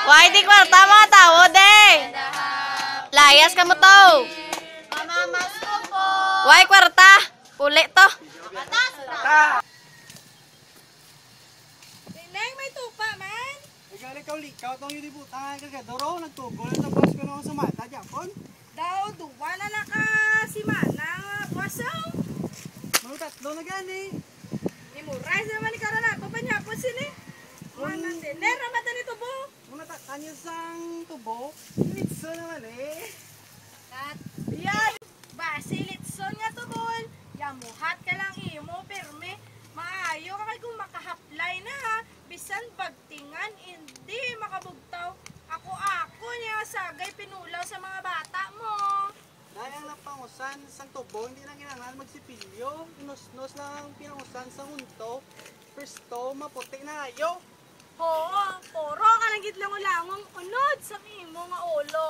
Why di kwarta mga tao, de? Layas ka mo to. Mamamas ko po. Why kwarta? Uli to. Batas na. Neng, may tupa man. Ikaw tong yun ibutan kagadoro, nagtugol ang tapos ko na sa mata, Japon. Daw, duwa na lang ka si Manang Kwasaw. Mga tatlo na gani. Imuray sa naman ikaw na nato, panyapon sila. Manang din. Ner, ramatan nito po. Mga tatanyo sang tubo, litso naman eh. At, yan. Basi, litson nga to, bol. Yamuhat ka lang imo, perme. Maayo ka kay kung makahaplay na ha. Bisan pagtingan, hindi makabugtaw. Ako niya sagay pinulaw sa mga bata mo. Dahil ang napangusan sang tubo, hindi na kinangal magsipilyo. Nos-nos lang ang pinangusan sa hunto. Presto, maputi na ayo. Oo, puro ka lang gitlang-ulangong unod sa imo nga ulo.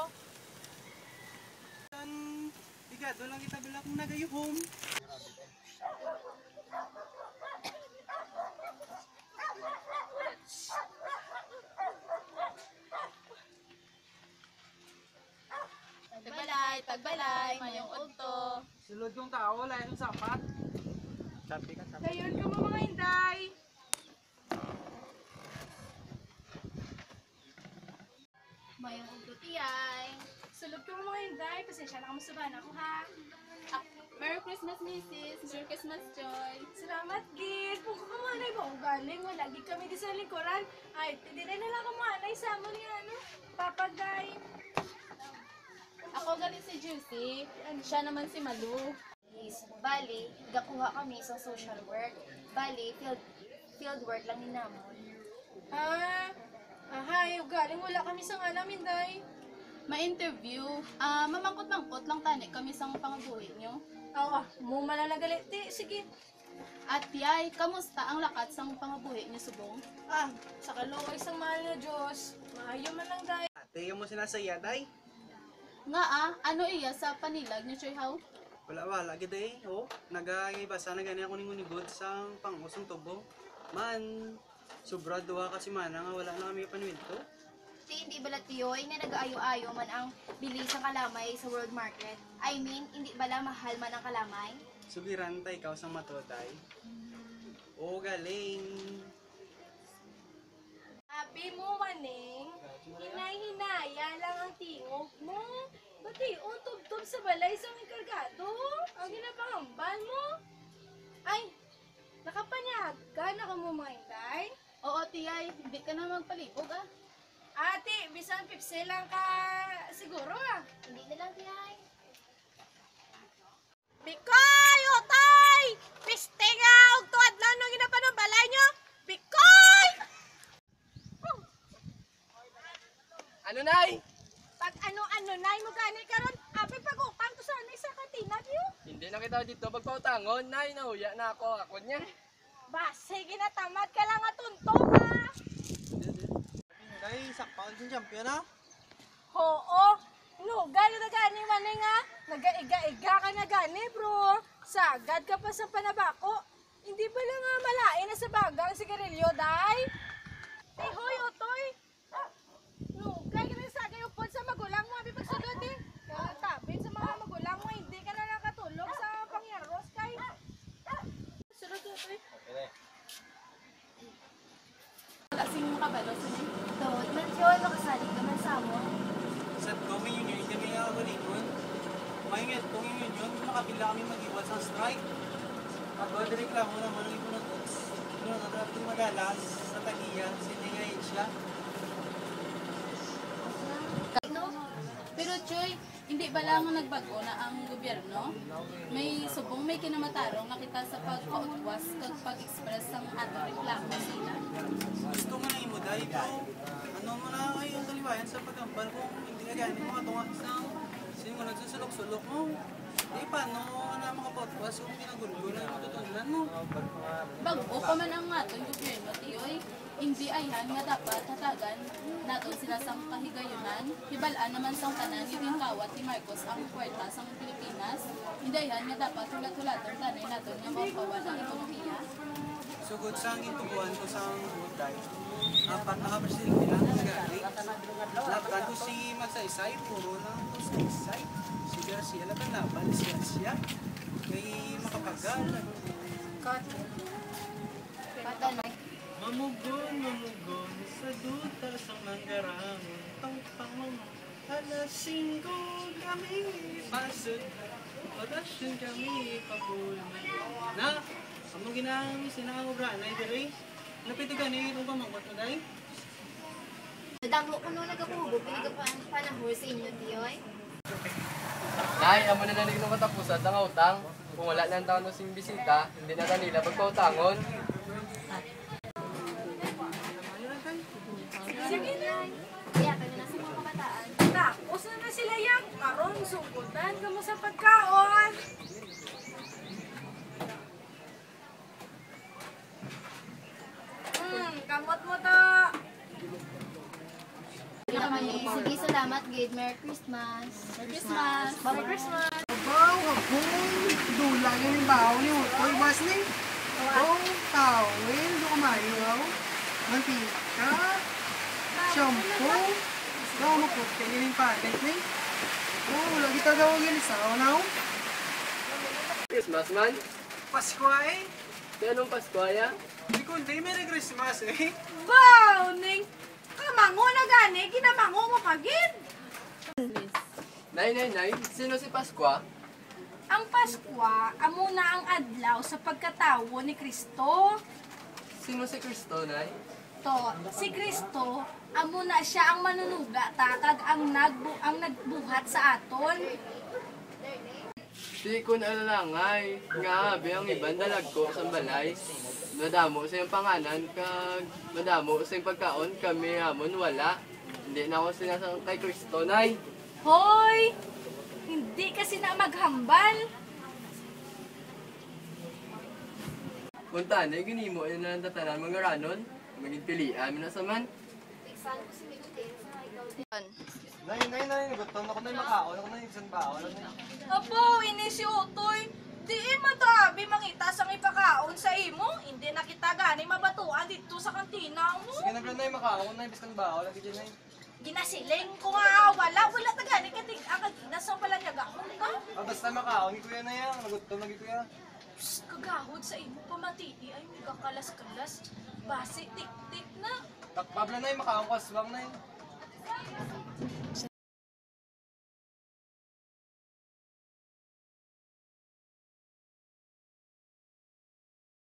Doon lang kita bilak kung nagayuhom. Tagbalay, mayong ulto. Sulod yung tao, wala yung sapat. Sabi ka. Dayon ka mo mga inday. Mayong ulto tiyay. Sulod ka mo mga inday. Pasensya na kamusuban ako ha. Merry Christmas, Mrs. Merry Christmas, Joy. Salamat, Gid. Kung kamanay ba ang galing, wala gid kami di sa lingkuran. Ay, hindi rin na lang kamanay sa mo ni ano, papagay. Ako galit si Juicy. Siya naman si Malu. Bali, gakuha kami sa social work. Bali, field work lang ni namon. Ahay, galing wala kami sa alam, inday. Ma-interview. Mamangkot-mangkot lang tani kami sa pangabuhi nyo. Mo malalagalit. Sige. At yay, kamusta ang lakat sa pangabuhi nyo subong? Sa kaluway sang mahal na Diyos. Maayo man lang, day. Ate, yung mo sinasaya, day? Nga ano iya sa panilag nyo, Choy How? Wala, gid eh. Oh, nagayibasa na gani ako ningunigod sang pangusong tubo. Man, sobra duha kasi mana nga wala na kami panuwinto. Hindi bala tiyoy nga nag-aayo-ayo man ang bili sa kalamay sa world market. I mean, hindi bala mahal man ang kalamay? Sugiran tay ikaw sang matotay. Oh, galing. Sabi mo, maning, hinay-hinaya lang ang tingog mo. Bati, tub-tub sa balay sa aming kargado. Ang ginapangambal mo. Ay, nakapanyagan na ka mo, mga inday. Oo, tiyay, hindi ka na magpalibog Ate, bisan pipse lang ka siguro Hindi na lang tiyay. Bikoy, utay! Piste nga, og tuwad lang nung ginapanong balay nyo. Bikoy! Ano nay? Pag ano-ano na mo gani karon, api pag-upang to sana sa katinag yun. Hindi na kita dito pagpautangon, nay, nahuya na ako niya. Base, ginatamad ka lang atuntong ha. Day, sakpaon din champion ha? Oo, no, gano na gani man nga. Nagaiga-iga ka na gani bro. Sagad ka pa sa panabako. Hindi ba lang nga malain na sa bagang sigarilyo, day? Hoy, otoy. No, kaya na sagay upod sa magulang mo, abi pagsulod eh. Tabit sa mga magulang mo, hindi ka na nakatulog sa pangyaros kay. Sulod otoy. Wala sing makabalo sa nyo. Tawad man tiyoy, makasalig ka man sa mo. Sa kami union, kami nga ako likod. Mayingat kong union, makapila kami mag-iwal sa strike. Ako, direklamo naman ang ipon na to. Doon, natrapin magalas sa tagiya, siningayin siya. Pero Choy, hindi ba lang nagbago na ang gobyerno? May subong may kinamatarong nakita sa pagkautwas kag pag-express ng atong reklamo sila. Gusto mo na imo dahil ito. Ano mo na kayo ang taliwayan sa pagkambal kung hindi ka gani mga tunga sa sino mo nagsusulok-sulok mo. Di paano na makapotwas kung pinagulo na yung matutunan mo. Bago pa man ang atong gobyerno, tiyoy, hindi ayhan nga dapat hatagan naton sila sang kahigayunan. Hibalaan naman sang tanan ni Kawat ni Marcos ang kwarta sang Pilipinas. Hindi ayhan nga dapat hulat-hulaton tanay naton nga mapawan ang ekonomiya. Sugod sa ang intubuan ko sa buday. Apat na ka-presidente lang nag-aari. si Magsaysay, puro ng Magsaysay. Si Garcia lang ang laban, si Garcia. Kay makapagal. Patan, Mamugon sa duta sa manggarangon. Pang alas 5 kami pasod. Alas 5 kami papulman. Na, amo ginang sinangobra na dire. Napito gani itong pamangkot mo dahil? Nadamo ko nung nagkakubo, pinagpanahor sa inyo, tiyoy. Nay, amo na nalig ng katapusan ng utang. Kung wala lang taon sing bisita, hindi na kanila pagpautangon. Sige na. Kaya kami na sa mga kabataan. Tapos na sila yan. Karon, sugutan ka mo sa pagkaon. Kamot mo to. Sige, salamat, Gid. Merry Christmas. Merry Christmas. Merry Christmas. Baw, akong dula yung baw ni Utoy was ni. Oh, tawin, do kumayo. Mantika, shampoo. Daw mo ko kaya yung packet ni. Oh, lagi ta daw yung isa, now. Christmas man? Pasko eh. Di anong Pasko ya? Hindi ko hindi Merry Christmas eh. Wow, Ning. Kamango na gani. Kinamango mo pagin. Nay, sino si Paskwa? Ang Paskwa, amo na ang adlaw sa pagkatawo ni Kristo. Sino si Kristo, Nay? To, si Kristo, amo na siya ang manunuga tatag ang nagbuhat sa aton. Di ko nalalangay. Nga, abi ang iban dalag ko sa balay. Madamo sa iyong panganan, kag madamo sa iyong pagkaon, kami hamon wala. Hindi na ako sinasang kay Kristo, Nay. Hoy! Hindi kasi na maghambal. Punta na, ginimo yun na tatanan mga ranon. Maging pilihan, minasaman. Nay, gutom ako na yung makaon. Ako na yung isang baon. Apo, ini si Utoy. Diin man tabi mangita sang ipakaon sa imo. Hindi na kita gani mabatuan dito sa kantina mo. Sige na yung makaon na yung isang baon. Lagi dyan na Ginasiling ko nga wala ta gani katig ang kaginas sa pala niya gahon ka. basta makaon, ikuya na yan. Nagutom na ikuya. Psst, kagahod sa imo pamatiti ay may kakalas-kalas. Basi tik-tik na. Takpabla na yung makaon ko, aswang na yun.